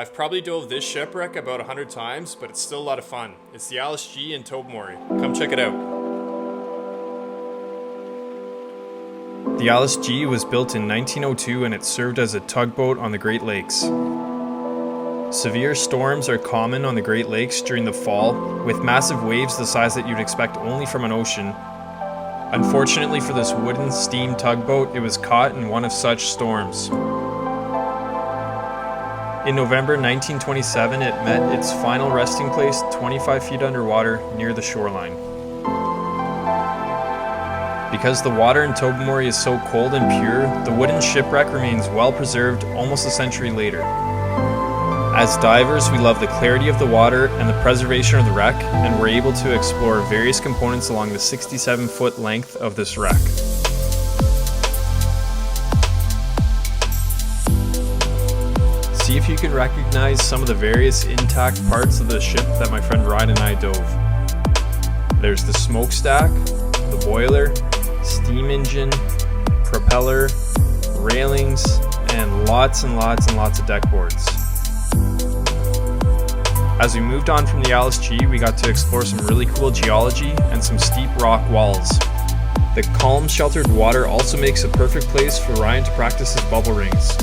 I've probably dove this shipwreck about 100 times, but it's still a lot of fun. It's the LSG in Tobermory. Come check it out. The LSG was built in 1902 and it served as a tugboat on the Great Lakes. Severe storms are common on the Great Lakes during the fall, with massive waves the size that you'd expect only from an ocean. Unfortunately for this wooden steam tugboat, it was caught in one of such storms. In November 1927, it met its final resting place 25 feet underwater near the shoreline. Because the water in Tobermory is so cold and pure, the wooden shipwreck remains well preserved almost a century later. As divers, we love the clarity of the water and the preservation of the wreck, and we're able to explore various components along the 67-foot length of this wreck. See if you can recognize some of the various intact parts of the ship that my friend Ryan and I dove. There's the smokestack, the boiler, steam engine, propeller, railings, and lots of deck boards. As we moved on from the LSG, we got to explore some really cool geology and some steep rock walls. The calm, sheltered water also makes a perfect place for Ryan to practice his bubble rings.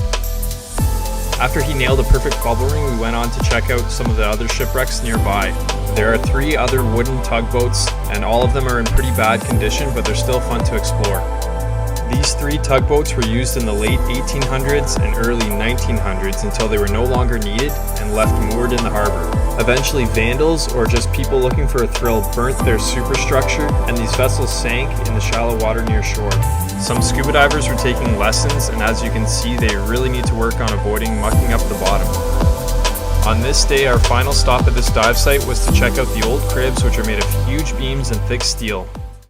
After he nailed a perfect bubble ring, we went on to check out some of the other shipwrecks nearby. There are 3 other wooden tugboats, and all of them are in pretty bad condition, but they're still fun to explore. These 3 tugboats were used in the late 1800s and early 1900s until they were no longer needed and left moored in the harbor. Eventually vandals, or just people looking for a thrill, burnt their superstructure, and these vessels sank in the shallow water near shore. Some scuba divers were taking lessons, and as you can see, they really need to work on avoiding mucking up the bottom. On this day, our final stop at this dive site was to check out the old cribs, which are made of huge beams and thick steel.